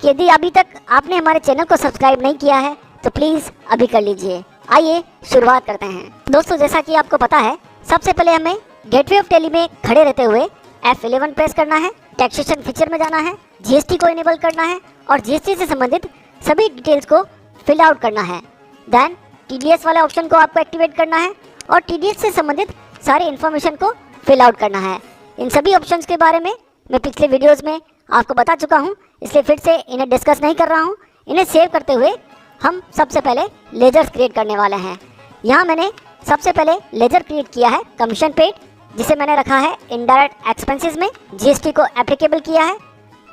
कि यदि अभी तक आपने हमारे चैनल को सब्सक्राइब नहीं किया है तो प्लीज़ अभी कर लीजिए। आइए शुरुआत करते हैं। दोस्तों, जैसा कि आपको पता है, सबसे पहले हमें गेटवे ऑफ टैली में खड़े रहते हुए F11 प्रेस करना है, टैक्सेशन फीचर में जाना है, GST को इनेबल करना है और GST से संबंधित सभी डिटेल्स को फिल आउट करना है। देन TDS वाले ऑप्शन को आपको एक्टिवेट करना है और TDS से संबंधित सारी इन्फॉर्मेशन को फिल आउट करना है। इन सभी ऑप्शंस के बारे में मैं पिछले वीडियोस में आपको बता चुका हूं, इसलिए फिर से इन्हें डिस्कस नहीं कर रहा हूं। इन्हें सेव करते हुए हम सबसे पहले लेजर्स क्रिएट करने वाले हैं। यहाँ मैंने सबसे पहले लेजर क्रिएट किया है कमीशन पेड, जिसे मैंने रखा है इनडायरेक्ट एक्सपेंसेस में। GST को एप्लीकेबल किया है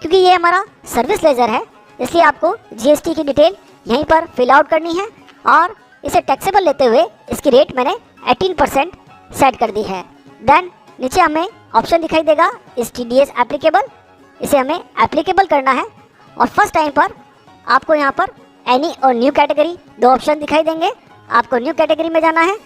क्योंकि ये हमारा सर्विस लेजर है, इसलिए आपको GST की डिटेल यहीं पर फिल आउट करनी है और इसे टैक्सेबल लेते हुए इसकी रेट मैंने 18% सेट कर दी है। देन नीचे हमें ऑप्शन दिखाई देगा इस TDS एप्लीकेबल, इसे हमें एप्लीकेबल करना है और फर्स्ट टाइम पर आपको यहाँ पर एनी और न्यू कैटेगरी दो ऑप्शन दिखाई देंगे। आपको न्यू कैटेगरी में जाना है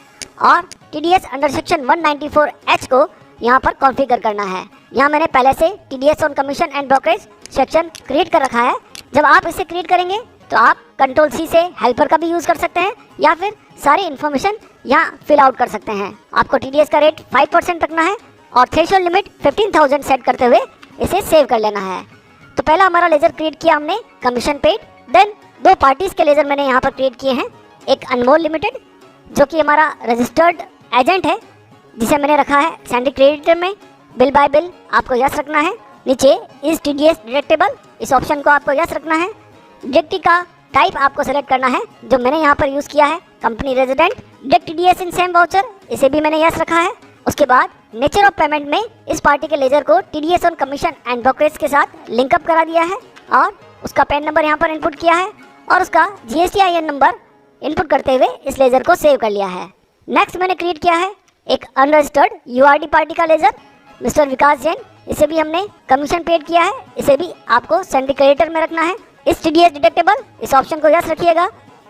और TDS अंडर सेक्शन 194H को यहाँ पर कॉन्फ़िगर करना है। यहाँ मैंने पहले से TDS on commission and brokerage section create कर रखा है। जब आप इसे क्रिएट करेंगे तो आप Ctrl+C से हेल्पर का भी यूज़ कर सकते हैं या फिर सारी इन्फॉर्मेशन यहाँ फिल आउट कर सकते हैं। आपको TDS का रेट 5% रखना है और थ्रेशोल्ड लिमिट 15,000 सेट करते हुए इसे सेव कर लेना है। तो पहला हमारा लेजर क्रिएट किया हमने कमीशन पेड। देन दो पार्टीज के लेजर मैंने यहाँ पर क्रिएट किए हैं। एक अनमोल लिमिटेड जो कि हमारा रजिस्टर्ड एजेंट है, जिसे मैंने रखा है सैंडी क्रेडिटर में। बिल बाय बिल आपको यस रखना है। नीचे इस TDS डिडक्टेबल, इस ऑप्शन को आपको यस रखना है। डिडक्टी का टाइप आपको सेलेक्ट करना है, जो मैंने यहाँ पर यूज़ किया है company resident. Deduct TDS in same voucher, इसे भी मैंने यस रखा है। उसके बाद नेचर ऑफ पेमेंट में इस पार्टी के लेजर को TDS on commission and brokerage के साथ लिंकअप करा दिया है और उसका पैन नंबर यहाँ पर इनपुट किया है और उसका GSTIN नंबर इनपुट करते हुए इस लेजर को सेव कर लिया है। नेक्स्ट मैंने क्रिएट किया है एक अनरजिस्टर्ड URD पार्टी का लेजर मिस्टर विकास जैन, इसे भी हमने कमीशन पेड किया है। इसे भी आपको सैंडी क्रेडिटर में रखना है। इस TDS डिडक्टेबल, इस ऑप्शन को यस रखिएगा।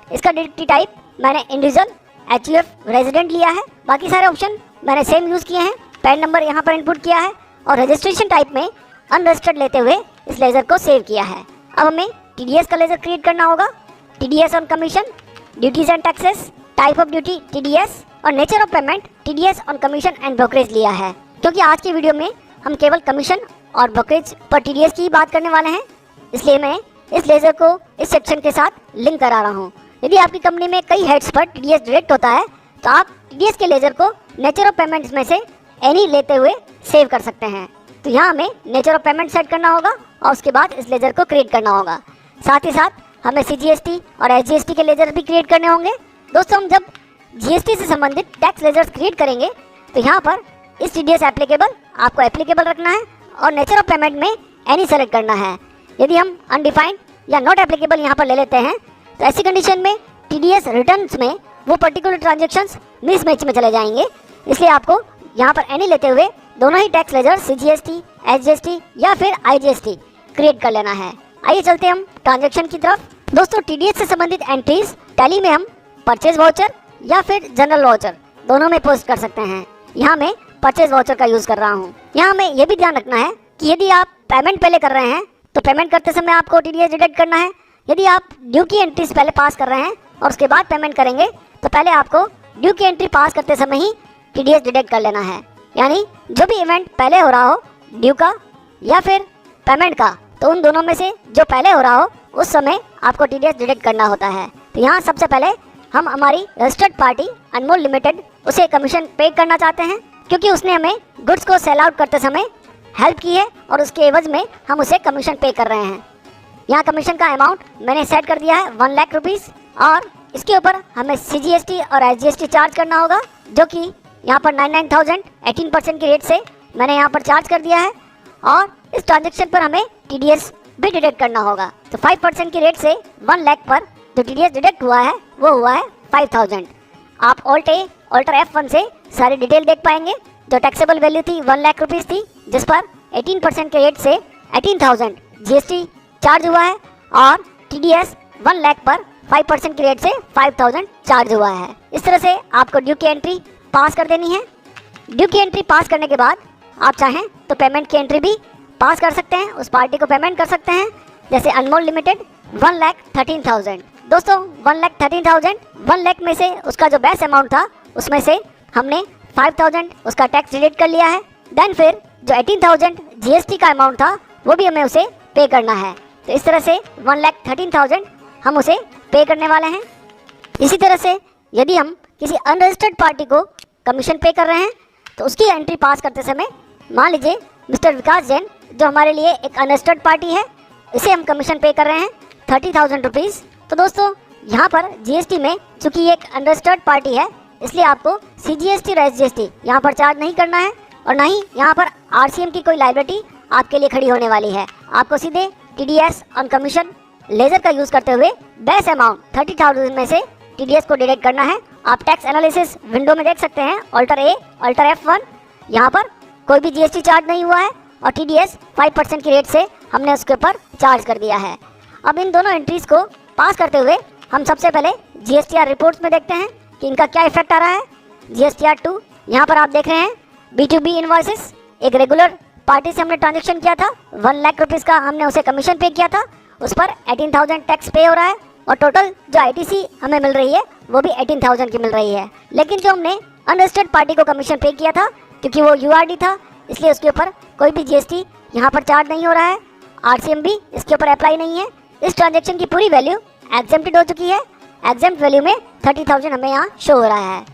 इसका डिडक्टी टाइप मैंने इंडिविजुअल HUF रेजिडेंट लिया है। बाकी सारे ऑप्शन मैंने सेम यूज़ किए हैं। पैन नंबर यहाँ पर इनपुट किया है और रजिस्ट्रेशन टाइप में अनरजिस्टर्ड लेते हुए इस लेजर को सेव किया है। अब हमें TDS का लेजर क्रिएट करना होगा। TDS on commission, duties and taxes, type of duty TDS और nature of payment TDS on commission and brokerage लिया है। क्योंकि आज की वीडियो में हम केवल कमीशन और ब्रोकरेज पर TDS की बात करने वाले हैं, इसलिए मैं इस लेजर को इस सेक्शन के साथ लिंक करा रहा हूँ। यदि आपकी कंपनी में कई हेड्स पर TDS डायरेक्ट होता है तो आप TDS के लेजर को नेचर ऑफ पेमेंट्स में से एनी लेते हुए सेव कर सकते हैं। तो यहाँ हमें नेचर ऑफ पेमेंट सेट करना होगा और उसके बाद इस लेजर को क्रिएट करना होगा। साथ ही साथ हमें CGST और SGST के लेजर भी क्रिएट करने होंगे। दोस्तों, हम जब GST से संबंधित टैक्स लेजर्स क्रिएट करेंगे तो यहाँ पर इस TDS एप्लीकेबल आपको एप्लीकेबल रखना है और नेचर ऑफ पेमेंट में एनी सेलेक्ट करना है। यदि हम अनडिफाइंड या नॉट एप्लीकेबल यहाँ पर ले लेते हैं तो ऐसी कंडीशन में TDS रिटर्न्स में वो पर्टिकुलर ट्रांजेक्शंस मिसमैच में चले जाएंगे। इसलिए आपको यहाँ पर एनी लेते हुए दोनों ही टैक्स लेजर CGST, SGST या फिर IGST क्रिएट कर लेना है। आइए चलते हम ट्रांजेक्शन की तरफ। दोस्तों, TDS से संबंधित एंट्रीज टैली में हम परचेज वाउचर या फिर जनरल वाउचर दोनों में पोस्ट कर सकते हैं। यहाँ मैं परचेज वाउचर का यूज़ कर रहा हूँ। यहाँ हमें यह भी ध्यान रखना है कि यदि आप पेमेंट पहले कर रहे हैं तो पेमेंट करते समय आपको TDS डिडक्ट करना है। यदि आप ड्यू की एंट्रीज पहले पास कर रहे हैं और उसके बाद पेमेंट करेंगे तो पहले आपको ड्यू की एंट्री पास करते समय ही TDS डिडक्ट कर लेना है। यानी जो भी इवेंट पहले हो रहा हो, ड्यू का या फिर पेमेंट का, तो उन दोनों में से जो पहले हो रहा हो उस समय आपको TDS डिडक्ट करना होता है। तो यहाँ सबसे पहले हम हमारी रजिस्टर्ड पार्टी अनमोल लिमिटेड, उसे कमीशन पे करना चाहते हैं क्योंकि उसने हमें गुड्स को सेल आउट करते समय हेल्प की है और उसके एवज में हम उसे कमीशन पे कर रहे हैं। यहाँ कमीशन का अमाउंट मैंने सेट कर दिया है 1 लाख रुपीज़ और इसके ऊपर हमें CGST और SGST चार्ज करना होगा, जो कि यहाँ पर 99,000 18% की रेट से मैंने यहाँ पर चार्ज कर दिया है और इस ट्रांजेक्शन पर हमें TDS भी डिडक्ट करना होगा। तो 5% की रेट से 1 लाख पर जो TDS डिडक्ट हुआ है वो हुआ है 5,000। आप ऑल्टर F1 से सारी डिटेल देख पाएंगे। जो टैक्सेबल वैल्यू थी 1 लाख रुपीज़ थी, जिस पर 18% के रेट से 18,000 GST चार्ज हुआ है और TDS 1 लाख पर 5% की रेट से 5,000 चार्ज हुआ है। इस तरह से आपको ड्यू की एंट्री पास कर देनी है। ड्यू की एंट्री पास करने के बाद आप चाहें तो पेमेंट की एंट्री भी पास कर सकते हैं, उस पार्टी को पेमेंट कर सकते हैं, जैसे अनमोल लिमिटेड 1,13,000। दोस्तों 1,13,000, 1 लाख में से उसका जो बेस अमाउंट था उसमें से हमने 5,000 उसका टैक्स डिडक्ट कर लिया है। देन फिर जो 18,000 जीएसटी का अमाउंट था वो भी हमें उसे पे करना है। तो इस तरह से 1,13,000 हम उसे पे करने वाले हैं। इसी तरह से यदि हम किसी अनरजिस्टर्ड पार्टी को कमीशन पे कर रहे हैं तो उसकी एंट्री पास करते समय मान लीजिए मिस्टर विकास जैन जो हमारे लिए एक अनरजिस्टर्ड पार्टी है, इसे हम कमीशन पे कर रहे हैं 30,000 रुपीज़। तो दोस्तों यहाँ पर जीएसटी में चूंकि ये एक अनरजिस्टर्ड पार्टी है इसलिए आपको सीजीएसटी और एसजीएसटी यहाँ पर चार्ज नहीं करना है और ना ही यहाँ पर आरसीएम की कोई लायबिलिटी आपके लिए खड़ी होने वाली है। आपको सीधे टीडीएस ऑन कमीशन लेजर का यूज़ करते हुए बेस अमाउंट 30,000 में से टीडीएस को डिडक्ट करना है। आप टैक्स एनालिसिस विंडो में देख सकते हैं ऑल्टर ए ऑल्टर F1, यहाँ पर कोई भी जीएसटी चार्ज नहीं हुआ है और टीडीएस 5% की रेट से हमने उसके ऊपर चार्ज कर दिया है। अब इन दोनों एंट्रीज को पास करते हुए हम सबसे पहले जीएसटीआर रिपोर्ट्स में देखते हैं कि इनका क्या इफेक्ट आ रहा है। जीएसटीआर 2 यहाँ पर आप देख रहे हैं B2B इनवॉइसेस, एक रेगुलर पार्टी से हमने ट्रांजेक्शन किया था, 1 लाख रुपीज़ का हमने उसे कमीशन पे किया था, उस पर 18,000 टैक्स पे हो रहा है और टोटल जो आईटीसी हमें मिल रही है वो भी 18,000 की मिल रही है। लेकिन जो हमने अनरजिस्टर्ड पार्टी को कमीशन पे किया था क्योंकि वो यूआरडी था इसलिए उसके ऊपर कोई भी जीएसटी यहाँ पर चार्ज नहीं हो रहा है, आरसीएम भी इसके ऊपर अप्लाई नहीं है। इस ट्रांजेक्शन की पूरी वैल्यू एग्जेम्प्टेड हो चुकी है। एग्जेम्प्ट वैल्यू में 30,000 हमें यहाँ शो हो रहा है।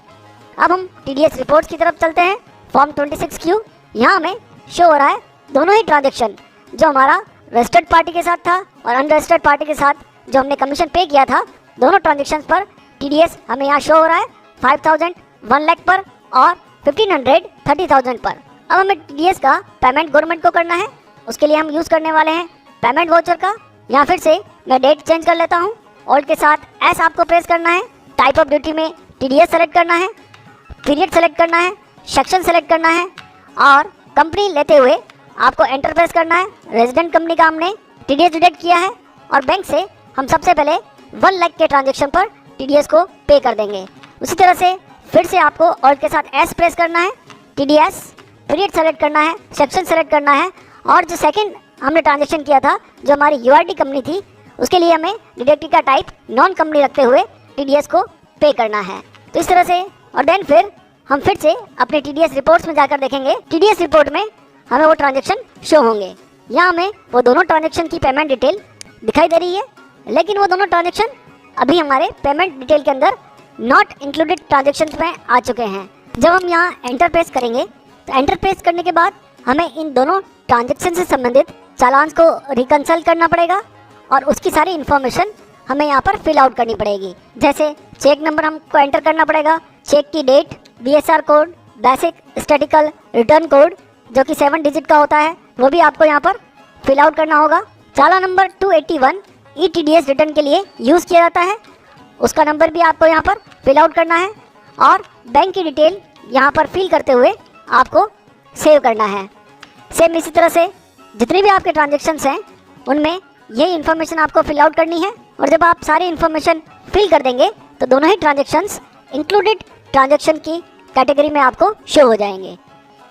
अब हम टीडीएस रिपोर्ट्स की तरफ चलते हैं। फॉर्म 26Q यहाँ हमें शो हो रहा है दोनों ही ट्रांजेक्शन, जो हमारा रजिस्टर्ड पार्टी के साथ था और अनरजिस्टर्ड पार्टी के साथ जो हमने कमीशन पे किया था, दोनों ट्रांजेक्शन्स पर टीडीएस हमें यहाँ शो हो रहा है 5,000 1 लाख पर और 1,500 30,000 पर। अब हमें टीडीएस का पेमेंट गवर्नमेंट को करना है, उसके लिए हम यूज़ करने वाले हैं पेमेंट वाउचर का। यहाँ फिर से मैं डेट चेंज कर लेता हूँ, ऑल्ट के साथ एस आपको प्रेस करना है, टाइप ऑफ ड्यूटी में टीडीएस सेलेक्ट करना है, पीरियड सेलेक्ट करना है, सेक्शन सेलेक्ट करना है और कंपनी लेते हुए आपको एंटर प्रेस करना है। रेजिडेंट कंपनी का हमने टीडीएस डिडक्ट किया है और बैंक से हम सबसे पहले 1 लाख के ट्रांजेक्शन पर टीडीएस को पे कर देंगे। उसी तरह से फिर से आपको ऑल्ट के साथ एस प्रेस करना है, टीडीएस पीरियड सेलेक्ट करना है, सेक्शन सेलेक्ट करना है और जो सेकंड हमने ट्रांजेक्शन किया था जो हमारी यूआरडी कंपनी थी उसके लिए हमें डिडक्ट का टाइप नॉन कंपनी रखते हुए टीडीएस को पे करना है। तो इस तरह से और देन फिर हम फिर से अपने टीडीएस रिपोर्ट्स में जाकर देखेंगे। टीडीएस रिपोर्ट में हमें वो ट्रांजेक्शन शो होंगे। यहाँ हमें वो दोनों ट्रांजेक्शन की पेमेंट डिटेल दिखाई दे रही है, लेकिन वो दोनों ट्रांजेक्शन अभी हमारे पेमेंट डिटेल के अंदर नॉट इंक्लूडेड ट्रांजेक्शन में आ चुके हैं। जब हम यहाँ एंटर प्रेस करेंगे तो एंटर प्रेस करने के बाद हमें इन दोनों ट्रांजेक्शन से संबंधित चालान को रिकंसल्ट करना पड़ेगा और उसकी सारी इन्फॉर्मेशन हमें यहाँ पर फिल आउट करनी पड़ेगी। जैसे चेक नंबर हमको एंटर करना पड़ेगा, चेक की date, BSR code, basic statistical return code जो कि 7 डिजिट का होता है वो भी आपको यहाँ पर फिल आउट करना होगा। चालान नंबर 281 ईटीडीएस रिटर्न के लिए यूज़ किया जाता है, उसका नंबर भी आपको यहाँ पर फिल आउट करना है और बैंक की डिटेल यहाँ पर फिल करते हुए आपको सेव करना है। सेम इसी तरह से जितने भी आपके ट्रांजेक्शन्स हैं उनमें यही इन्फॉर्मेशन आपको फिल आउट करनी है और जब आप सारी इन्फॉर्मेशन फिल कर देंगे तो दोनों ही ट्रांजेक्शन्स इंक्लूडेड ट्रांजेक्शन की कैटेगरी में आपको शो हो जाएंगे।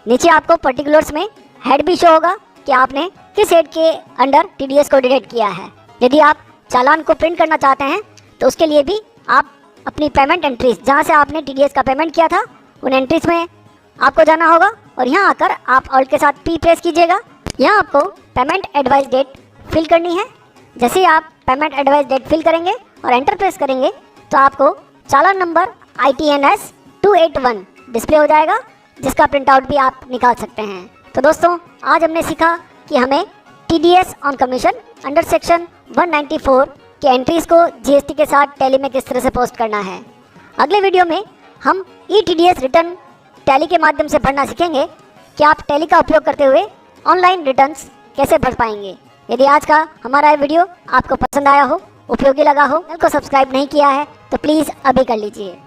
नीचे आपको पर्टिकुलर्स में हेड भी शो होगा कि आपने किस हेड के अंडर टीडीएस को डिडक्ट किया है। यदि आप चालान को प्रिंट करना चाहते हैं तो उसके लिए भी आप अपनी पेमेंट एंट्रीज जहाँ से आपने टीडीएस का पेमेंट किया था उन एंट्रीज में आपको जाना होगा और यहाँ आकर आप ऑल्ट के साथ पी प्रेस कीजिएगा। यहाँ आपको पेमेंट एडवाइस डेट फिल करनी है। जैसे ही आप पेमेंट एडवाइस डेट फिल करेंगे और एंटर प्रेस करेंगे तो आपको चालान नंबर ITNS 281 डिस्प्ले हो जाएगा, जिसका प्रिंट आउट भी आप निकाल सकते हैं। तो दोस्तों आज हमने सीखा कि हमें TDS on commission under section 194 के एंट्रीज को जीएसटी के साथ टैली में किस तरह से पोस्ट करना है। अगले वीडियो में हम ईटीडीएस रिटर्न टैली के माध्यम से भरना सीखेंगे कि आप टैली का उपयोग करते हुए ऑनलाइन रिटर्न्स कैसे भर पाएंगे। यदि आज का हमारा वीडियो आपको पसंद आया हो, उपयोगी लगा हो, चैनल को सब्सक्राइब नहीं किया है तो प्लीज़ अभी कर लीजिए।